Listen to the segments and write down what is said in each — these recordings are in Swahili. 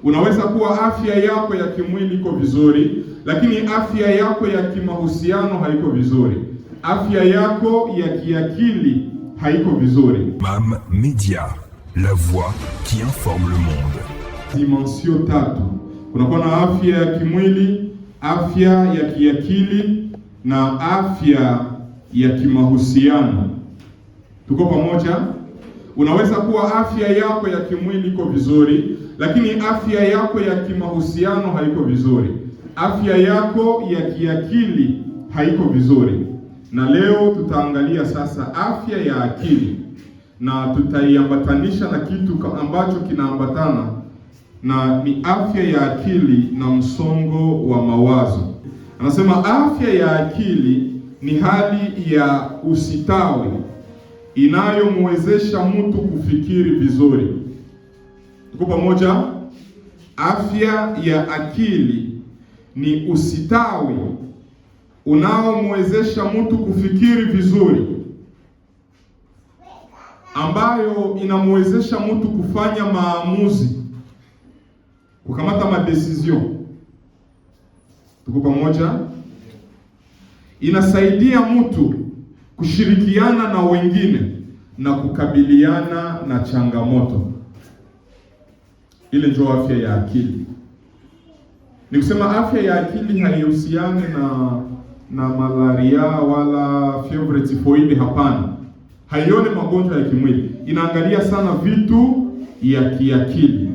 Unaweza kuwa afya yako ya kimwili iko vizuri, lakini afya yako ya kimahusiano haiko vizuri. Afya yako ya kiakili haiko vizuri. MAM Média, la voix qui informe le monde. Dimension tatu. Kunakuwa na afya ya kimwili, afya ya kiakili na afya ya kimahusiano. Tuko pamoja? Unaweza kuwa afya yako ya kimwili iko vizuri, lakini afya yako ya kimahusiano haiko vizuri. Afya yako ya kiakili haiko vizuri. Na leo tutaangalia sasa afya ya akili, na tutaiambatanisha na kitu ambacho kinaambatana na ni afya ya akili na msongo wa mawazo. Anasema afya ya akili ni hali ya usitawi inayomwezesha mtu kufikiri vizuri. Tuko pamoja? Afya ya akili ni usitawi unaomwezesha mtu kufikiri vizuri, ambayo inamwezesha mtu kufanya maamuzi, kukamata madecision. Tuko pamoja? Inasaidia mtu kushirikiana na wengine na kukabiliana na changamoto. Ile ndio afya ya akili. Ni kusema afya ya akili haihusiani na malaria wala fievre typhoide, hapana. Haione magonjwa ya kimwili. Inaangalia sana vitu ya kiakili.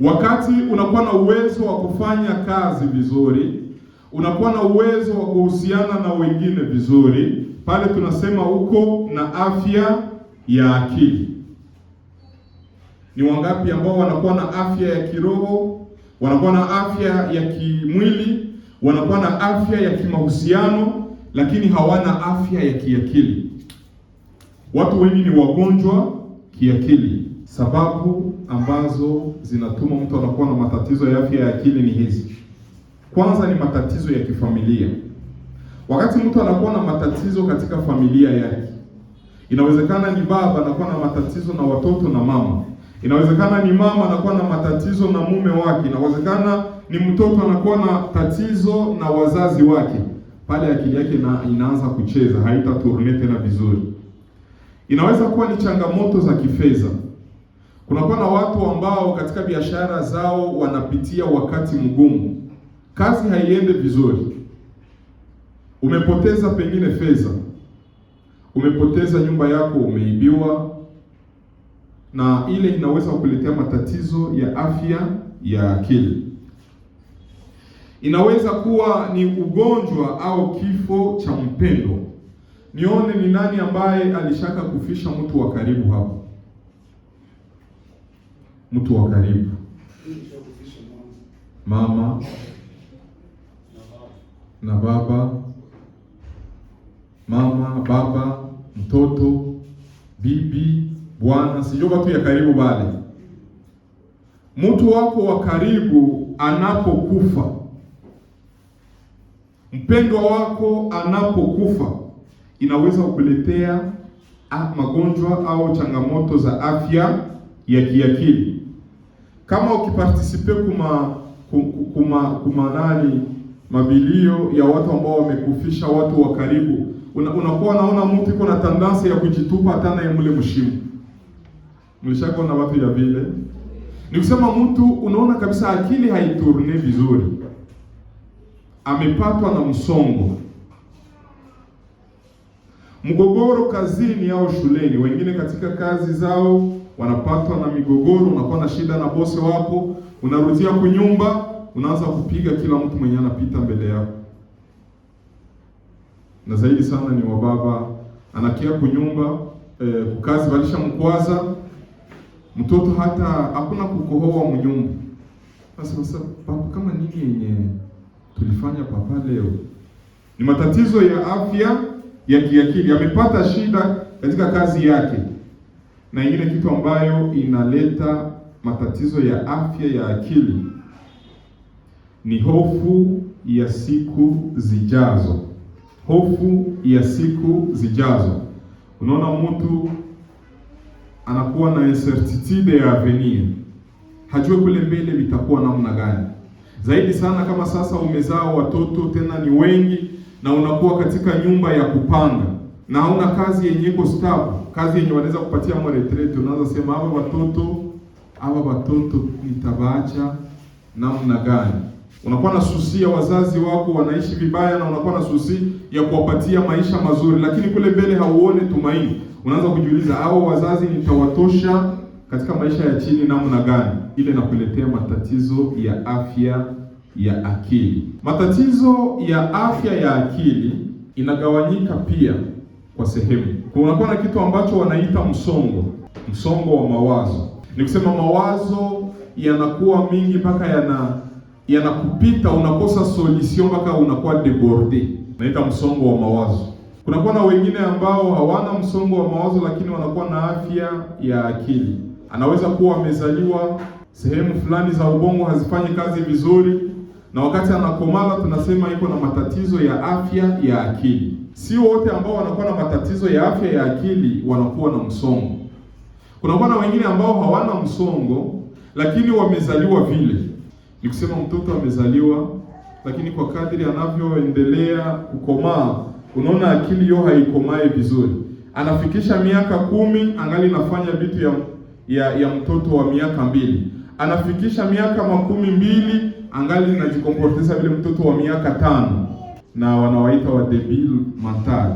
Wakati unakuwa na uwezo wa kufanya kazi vizuri, unakuwa na uwezo wa kuhusiana na wengine vizuri, pale tunasema uko na afya ya akili. Ni wangapi ambao wanakuwa na afya ya kiroho, wanakuwa na afya ya kimwili, wanakuwa na afya ya kimahusiano, lakini hawana afya ya kiakili? Watu wengi ni wagonjwa kiakili. Sababu ambazo zinatuma mtu anakuwa na matatizo ya afya ya akili ni hizi. Kwanza ni matatizo ya kifamilia. Wakati mtu anakuwa na matatizo katika familia yake, inawezekana ni baba anakuwa na matatizo na watoto na mama, inawezekana ni mama anakuwa na matatizo na mume wake, inawezekana ni mtoto anakuwa na tatizo na wazazi wake. Pale akili yake inaanza kucheza, haitaturne tena vizuri. Inaweza kuwa ni changamoto za kifedha. Kunakuwa na watu ambao katika biashara zao wanapitia wakati mgumu, kazi haiende vizuri, umepoteza pengine fedha, umepoteza nyumba yako, umeibiwa, na ile inaweza kukuletea matatizo ya afya ya akili. Inaweza kuwa ni ugonjwa au kifo cha mpendo. Nione ni nani ambaye alishaka kufisha mtu wa karibu hapo? Mtu wa karibu, mama na baba, mama, baba, mtoto, bibi, bwana, sio watu ya karibu bali. Mtu wako wa karibu anapokufa, mpendwa wako anapokufa, inaweza kukuletea magonjwa au changamoto za afya ya kiakili. Kama ukipartisipe kumanani mabilio ya watu ambao wamekufisha watu wa karibu, unakuwa naona mtu iko na tendency ya kujitupa hata na mule mshimu. Mlishaka na watu ya vile. Ni kusema mtu unaona kabisa akili haiturne vizuri, amepatwa na msongo. Mgogoro kazini au shuleni, wengine katika kazi zao wanapatwa na migogoro, unakuwa na shida na bosi wako, unarudia kunyumba, unaanza kupiga kila mtu mwenye anapita mbele yako. Na zaidi sana ni wababa, anakia kunyumba, kukazi balisha mkwaza, mtoto hata hakuna kukohoa mnyumba. Sasa papa, kama nini yenye tulifanya papa leo? Ni matatizo ya afya ya kiakili, amepata shida katika kazi yake. Na ingine kitu ambayo inaleta matatizo ya afya ya akili ni hofu ya siku zijazo. Hofu ya siku zijazo. Unaona mtu anakuwa na incertitude ya avenir, hajue kule mbele vitakuwa namna gani. Zaidi sana kama sasa umezaa watoto tena ni wengi, na unakuwa katika nyumba ya kupanga na hauna kazi yenye iko stable, kazi yenye wanaweza kupatia mretrete. Unaanza sema hawa watoto nitabaacha namna gani? Unakuwa na susi ya wazazi wako wanaishi vibaya, na unakuwa na susi ya kuwapatia maisha mazuri, lakini kule mbele hauone tumaini. Unaanza kujiuliza, hao wazazi nitawatosha katika maisha ya chini namna gani? Ile nakuletea matatizo ya afya ya akili. Matatizo ya afya ya akili inagawanyika pia kwa sehemu. Kunakuwa na kitu ambacho wanaita msongo wa mawazo. Ni kusema mawazo yanakuwa mingi mpaka yanakupita, unakosa solution mpaka unakuwa deborde. Naita msongo wa mawazo. Kunakuwa na wengine ambao hawana msongo wa mawazo, lakini wanakuwa na afya ya akili. Anaweza kuwa amezaliwa sehemu fulani za ubongo hazifanyi kazi vizuri, na wakati anakomala tunasema iko na matatizo ya afya ya akili. Sio wote ambao wanakuwa na matatizo ya afya ya akili wanakuwa na msongo. Kunakuwa na wengine ambao hawana msongo, lakini wamezaliwa vile. Ni kusema mtoto amezaliwa, lakini kwa kadri anavyoendelea kukomaa, unaona akili hiyo haikomae vizuri. Anafikisha miaka 10 angali nafanya vitu ya mtoto wa miaka 2. Anafikisha miaka 12 angali najikomportesa vile mtoto wa miaka 5, na wanawaita wa debil mental.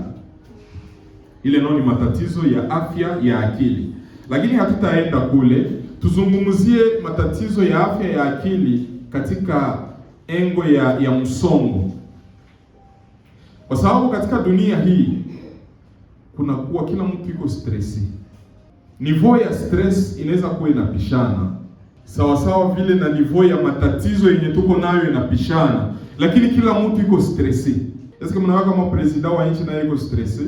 Ile nao ni matatizo ya afya ya akili. Lakini hatutaenda kule, tuzungumzie matatizo ya afya ya akili katika engo ya msongo. Kwa sababu katika dunia hii kunakuwa kila mtu iko stressi. Niveau ya stress inaweza kuwa inapishana sawa vile na niveau ya matatizo yenye tuko nayo inapishana, lakini kila mtu iko stressi. Sasa mnaona kama president wa nchi naye iko stressi,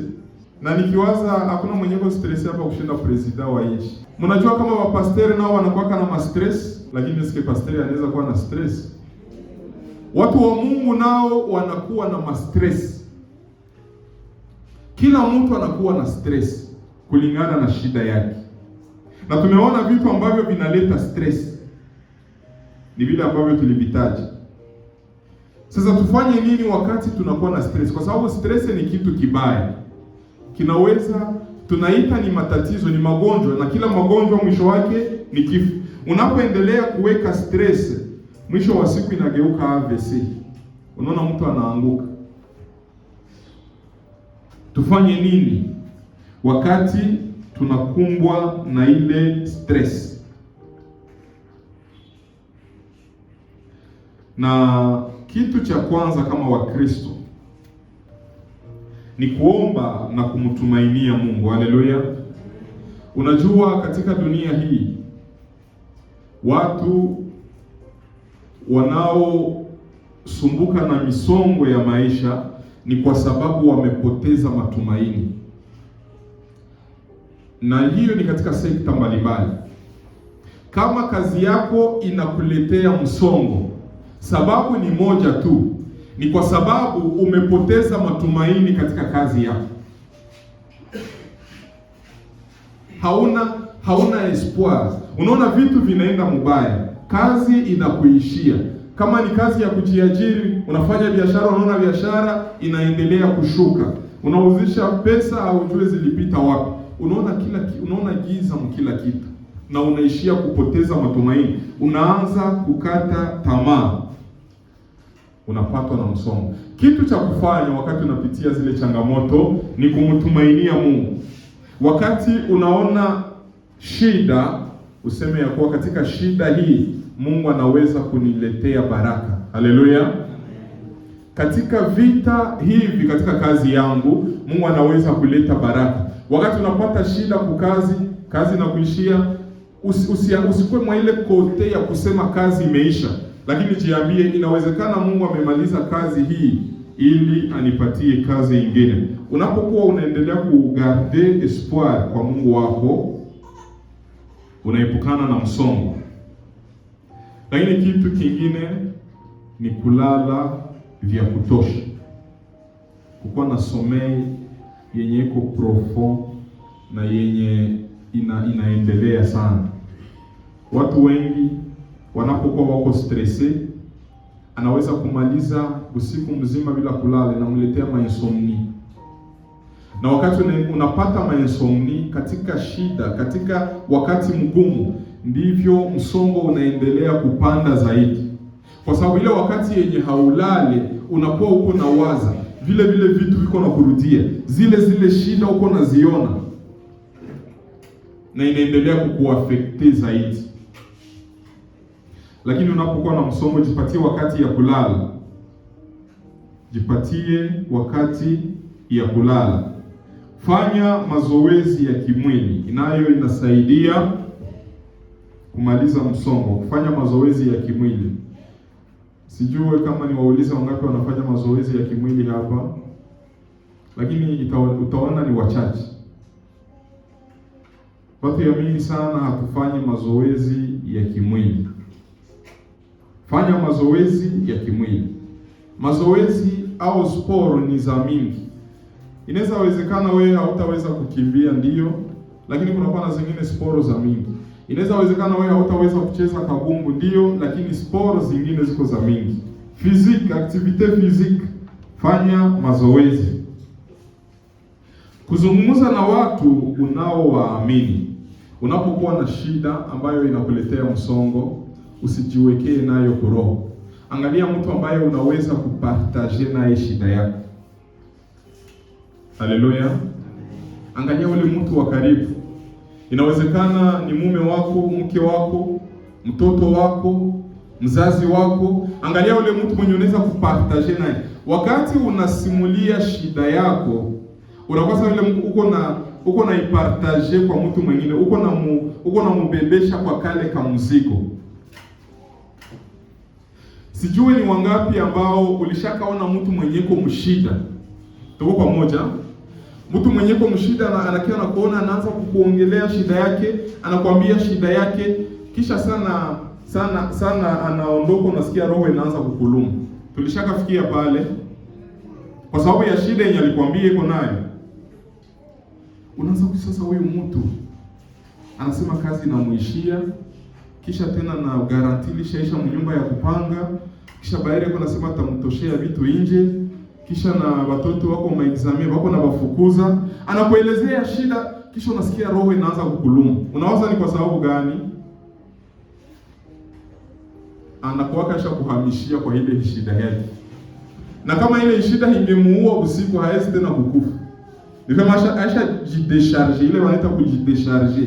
na nikiwaza hakuna mwenye iko stressi hapa kushinda president wa nchi. Mnajua kama wapasteri nao wanakuwa na stress, lakini eske pasteri anaweza kuwa na stress? Watu wa Mungu nao wanakuwa na stress. Kila mtu anakuwa na stress kulingana na shida yake. Na tumeona vitu ambavyo vinaleta stress ni vile ambavyo tulivitaja. Sasa tufanye nini wakati tunakuwa na stress? Kwa sababu stress ni kitu kibaya. Kinaweza tunaita ni matatizo, ni magonjwa, na kila magonjwa mwisho wake ni kifo. Unapoendelea kuweka stress, mwisho wa siku inageuka AVC. Unaona mtu anaanguka. Tufanye nini wakati tunakumbwa na ile stress? Na kitu cha kwanza kama Wakristo ni kuomba na kumtumainia Mungu. Haleluya. Unajua katika dunia hii watu wanaosumbuka na misongo ya maisha ni kwa sababu wamepoteza matumaini. Na hiyo ni katika sekta mbalimbali. Kama kazi yako inakuletea msongo, sababu ni moja tu, ni kwa sababu umepoteza matumaini katika kazi yako. Hauna espoir. Unaona vitu vinaenda mubaya, kazi inakuishia. Kama ni kazi ya kujiajiri, unafanya biashara, unaona biashara inaendelea kushuka. Unauzisha pesa au jue zilipita wapi. Unaona giza mkila kitu, na unaishia kupoteza matumaini. Unaanza kukata tamaa. Unapatwa na msongo. Kitu cha kufanya wakati unapitia zile changamoto ni kumtumainia Mungu. Wakati unaona shida, useme ya kuwa katika shida hii Mungu anaweza kuniletea baraka. Haleluya. Katika vita hivi, katika kazi yangu, Mungu anaweza kuleta baraka. Wakati unapata shida kukazi, kazi na kuishia, usikwe mwa ile kote ya kusema kazi imeisha, lakini jiambie inawezekana Mungu amemaliza kazi hii ili anipatie kazi nyingine. Unapokuwa unaendelea kugarder espoir kwa Mungu wako, unaepukana na msongo. Lakini kitu kingine ni kulala vya kutosha. Kukuwa na sommeil yenye iko profond na yenye inaendelea sana. Watu wengi wanapokuwa wako stresse, anaweza kumaliza usiku mzima bila kulala, inamletea mainsomnia. Na wakati unapata mainsomnia katika shida, katika wakati mgumu, ndivyo msongo unaendelea kupanda zaidi. Kwa sababu ile wakati yenye haulale, unakuwa uko na waza vile vitu viko na kurudia, zile shida uko naziona, na inaendelea kukuaffect zaidi. Lakini unapokuwa na msongo, jipatie wakati ya kulala. Jipatie wakati ya kulala. Fanya mazoezi ya kimwili, inasaidia kumaliza msongo. Kufanya mazoezi ya kimwili. Sijue kama ni wauliza wangapi wanafanya mazoezi ya kimwili hapa, lakini utaona ni wachache. Watu ya mingi sana hatufanyi mazoezi ya kimwili. Fanya mazoezi ya kimwili. Mazoezi au sport ni za mingi. Inaweza wezekana wewe hautaweza kukimbia, ndio, lakini kuna na zingine sport za mingi. Inaweza wezekana wewe hautaweza kucheza kabumbu, ndio, lakini sport zingine ziko za mingi. Physique, activite physique, fanya mazoezi. Kuzungumza na watu unaowaamini. Unapokuwa na shida ambayo inakuletea msongo, usijiwekee nayo kuroho. Angalia mtu ambaye unaweza kupartaje naye shida yako. Haleluya. Angalia ule mtu wa karibu. Inawezekana ni mume wako, mke wako, mtoto wako, mzazi wako. Angalia ule mtu mwenye unaweza kupartaje naye. Wakati unasimulia shida yako, unakosa vile uko na ipartaje kwa mtu mwingine, uko na mubebesha kwa kale ka mzigo. Sijui ni wangapi ambao ulishakaona mtu mwenyeko mshida. Tuko pamoja? Mtu mwenyeko mshida anakia na kuona, anaanza kukuongelea shida yake, anakuambia shida yake, kisha sana anaondoka, unasikia roho inaanza kukuluma. Tulishakafikia pale kwa sababu ya shida yenye alikwambia iko nayo. Unaanza kusasa, huyu mtu anasema kazi inamuishia, kisha tena na garanti shaisha mnyumba ya kupanga, kisha baadaye kwa nasema atamtoshea vitu nje, kisha na watoto wako maexamia wako na wafukuza, anakuelezea shida, kisha unasikia roho inaanza kukuluma. Unawaza ni kwa sababu gani? Anakuwa kasha kuhamishia kwa ile shida yake. Na kama ile shida ingemuua usiku, haezi tena kukufa. Ni kama aisha jidecharge, ile wanaita kujidecharge.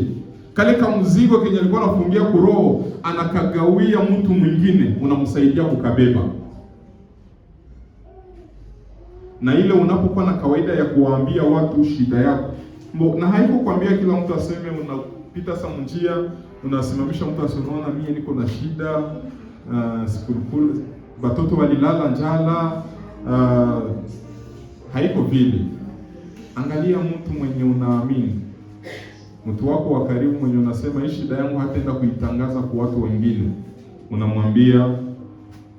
Kale kama mzigo kenye alikuwa anafungia kuroho, anakagawia mtu mwingine, unamsaidia kukabeba. Na ile unapokuwa na kawaida ya kuwaambia watu shida yako, na haiko kuambia kila mtu aseme, unapita sa njia, unasimamisha mtu asinaona mimi niko na shida, sikulukulu, watoto walilala njala, haiko vile. Angalia mtu mwenye unaamini, mtu wako wa karibu mwenye unasema hii shida yangu hataenda kuitangaza kwa watu wengine. Unamwambia,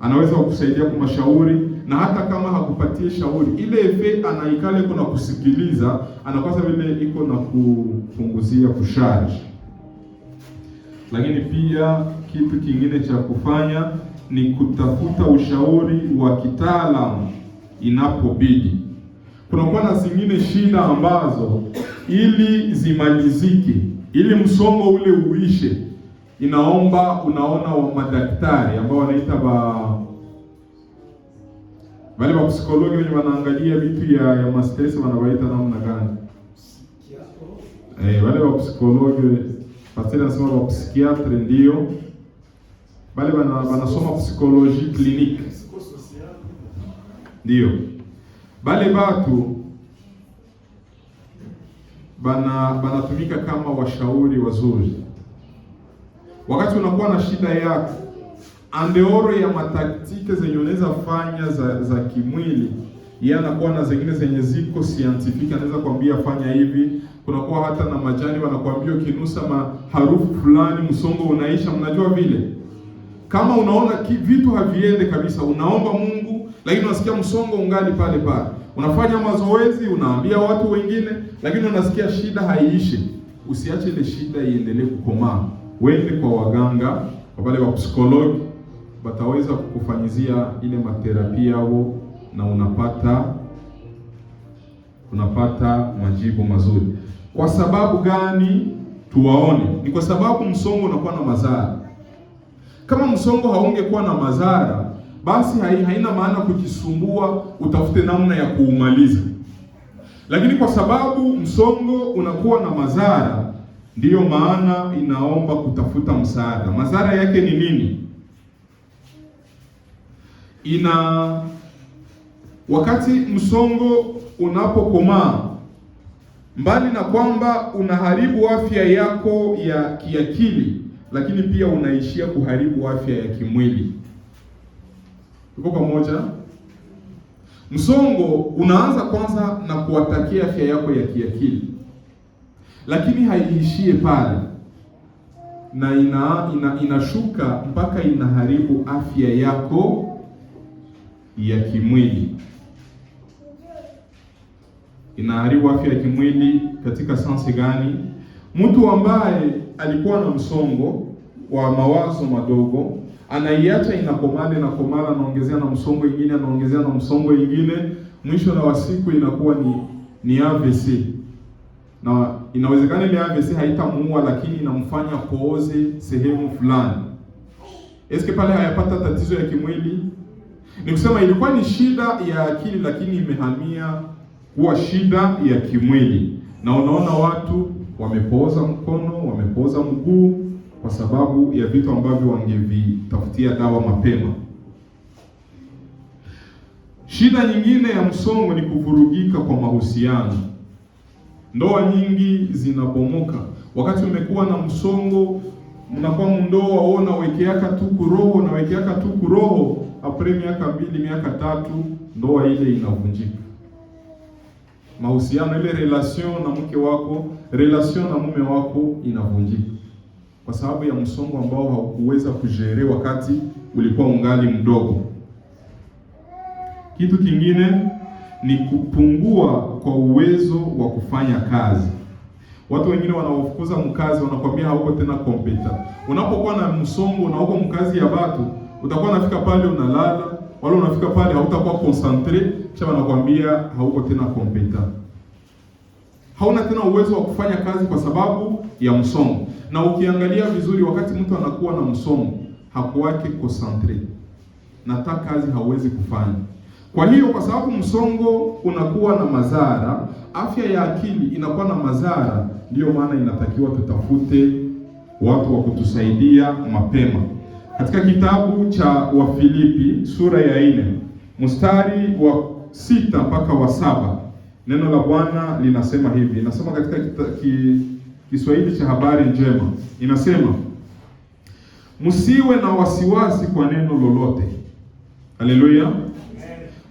anaweza kukusaidia kwa mashauri, na hata kama hakupatie shauri, ile efe anaikale kuna kusikiliza, anakosa vile iko na kupunguzia kusharge. Lakini pia kitu kingine cha kufanya ni kutafuta ushauri wa kitaalamu inapobidi. Kunakuwa na zingine shida ambazo ili zimalizike, ili msongo ule uishe, inaomba unaona wa madaktari ambao wanaita wale wa psikologi wenye wanaangalia vitu ya mastress, wanawaita namna gani? Wale wa psikologi, pastor anasema wa psikiatre, ndio wale wanasoma psikoloji clinique, ndio bale watu banatumika kama washauri wazuri. Wakati unakuwa na shida yako, andeoro ya mataktike zenye unaweza fanya za kimwili, yeye anakuwa na zingine zenye ziko scientific, anaweza kuambia fanya hivi. Kunakuwa hata na majani wanakuambia ukinusa harufu fulani msongo unaisha. Mnajua vile, kama unaona vitu haviende kabisa, unaomba Mungu, lakini unasikia msongo ungali pale pale. Unafanya mazoezi, unaambia watu wengine, lakini unasikia shida haiishi. Usiache ile shida iendelee kukomaa. Wende kwa waganga wale wa psikologi bataweza kukufanyizia ile materapi yao na unapata majibu mazuri. Kwa sababu gani? Tuwaone. Ni kwa sababu msongo unakuwa na madhara. Kama msongo haungekuwa na madhara, basi haina maana kujisumbua utafute namna ya kuumaliza. Lakini kwa sababu msongo unakuwa na madhara, ndiyo maana inaomba kutafuta msaada. Madhara yake ni nini? Wakati msongo unapokomaa, mbali na kwamba unaharibu afya yako ya kiakili, lakini pia unaishia kuharibu afya ya kimwili. Tuko pamoja? Msongo unaanza kwanza na kuatakia afya yako ya kiakili, lakini haiishie pale, na inashuka mpaka inaharibu afya yako ya kimwili. Inaharibu afya ya kimwili katika sensi gani? Mtu ambaye alikuwa na msongo wa mawazo madogo, anaiacha inakomala, anaongezea na msongo ingine, anaongezea na msongo ingine, mwisho na wa siku inakuwa ni AVC. Na inawezekana ile AVC haitamuua, lakini inamfanya pooze sehemu fulani. Eske pale hayapata tatizo ya kimwili? Ni kusema ilikuwa ni shida ya akili, lakini imehamia kuwa shida ya kimwili. Na unaona watu wamepooza mkono, wamepooza mguu kwa sababu ya vitu ambavyo wangevitafutia dawa mapema. Shida nyingine ya msongo ni kuvurugika kwa mahusiano. Ndoa nyingi zinabomoka wakati umekuwa na msongo. Mnakuwa mndoa ona wekeaka tu kuroho, apres miaka 2 miaka 3 ndoa ile inavunjika. Mahusiano, ile relation na mke wako, relation na mume wako inavunjika kwa sababu ya msongo ambao haukuweza kujere wakati ulikuwa ungali mdogo. Kitu kingine ni kupungua kwa uwezo wa kufanya kazi. Watu wengine wanaofukuza mkazi wanakwambia hauko tena kompeta. Unapokuwa na msongo na uko mkazi ya watu, utakuwa unafika pale unalala, wala unafika pale hautakuwa concentré, kisha wanakwambia hauko tena kompeta. Hauna tena uwezo wa kufanya kazi kwa sababu ya msongo. Na ukiangalia vizuri, wakati mtu anakuwa na msongo, hakuwake concentré, na hata kazi hauwezi kufanya. Kwa hiyo kwa sababu msongo unakuwa na madhara, afya ya akili inakuwa na madhara, ndiyo maana inatakiwa tutafute watu wa kutusaidia mapema. Katika kitabu cha Wafilipi sura ya 4 mstari wa 6 mpaka wa 7, neno la Bwana linasema hivi. Inasema katika Kiswahili cha habari njema, inasema msiwe na wasiwasi kwa neno lolote. Haleluya.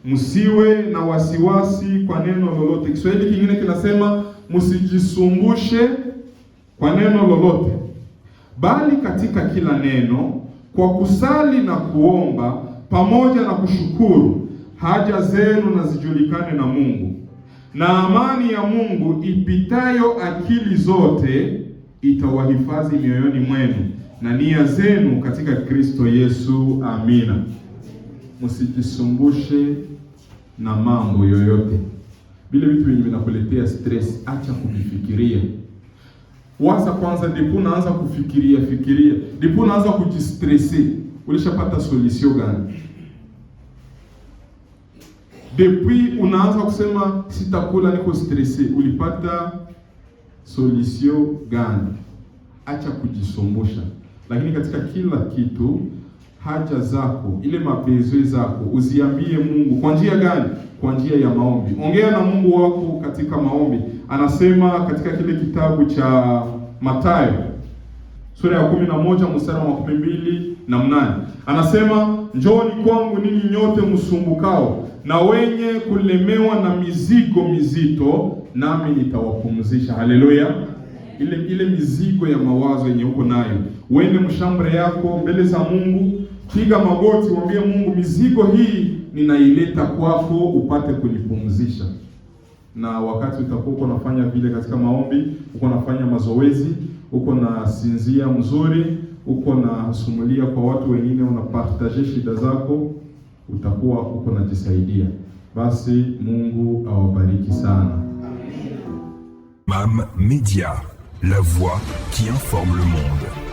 Msiwe na wasiwasi kwa neno lolote. Kiswahili kingine kinasema msijisumbushe kwa neno lolote, bali katika kila neno kwa kusali na kuomba pamoja na kushukuru haja zenu na zijulikane na Mungu, na amani ya Mungu ipitayo akili zote itawahifadhi mioyoni mwenu na nia zenu katika Kristo Yesu. Amina. Msijisumbushe na mambo yoyote. Vile vitu vyenye vinakuletea stress, acha kuvifikiria. Waza kwanza, ndipo unaanza kufikiria. Ndipo unaanza kujistresser. Ulishapata solution gani? Depuis unaanza kusema sitakula, niko stressé, ulipata solution gani? Acha kujisumbusha. Lakini katika kila kitu, haja zako, ile mabezwe zako uziambie Mungu. Kwa njia gani? Kwa njia ya maombi. Ongea na Mungu wako katika maombi. Anasema katika kile kitabu cha Mathayo sura ya 11 mstari wa 28, anasema njooni kwangu ninyi nyote msumbukao na wenye kulemewa na mizigo mizito, nami nitawapumzisha. Haleluya. Ile mizigo ya mawazo yenye uko nayo, uende mshambre yako mbele za Mungu, piga magoti, mwambie Mungu, mizigo hii ninaileta kwako, upate kunipumzisha. Na wakati utakuwa uko nafanya vile katika maombi, uko nafanya mazoezi, uko na sinzia mzuri, uko na sumulia kwa watu wengine, unapartage shida zako, utakuwa uko najisaidia. Basi Mungu awabariki sana. MAM Média, la voix qui informe le monde.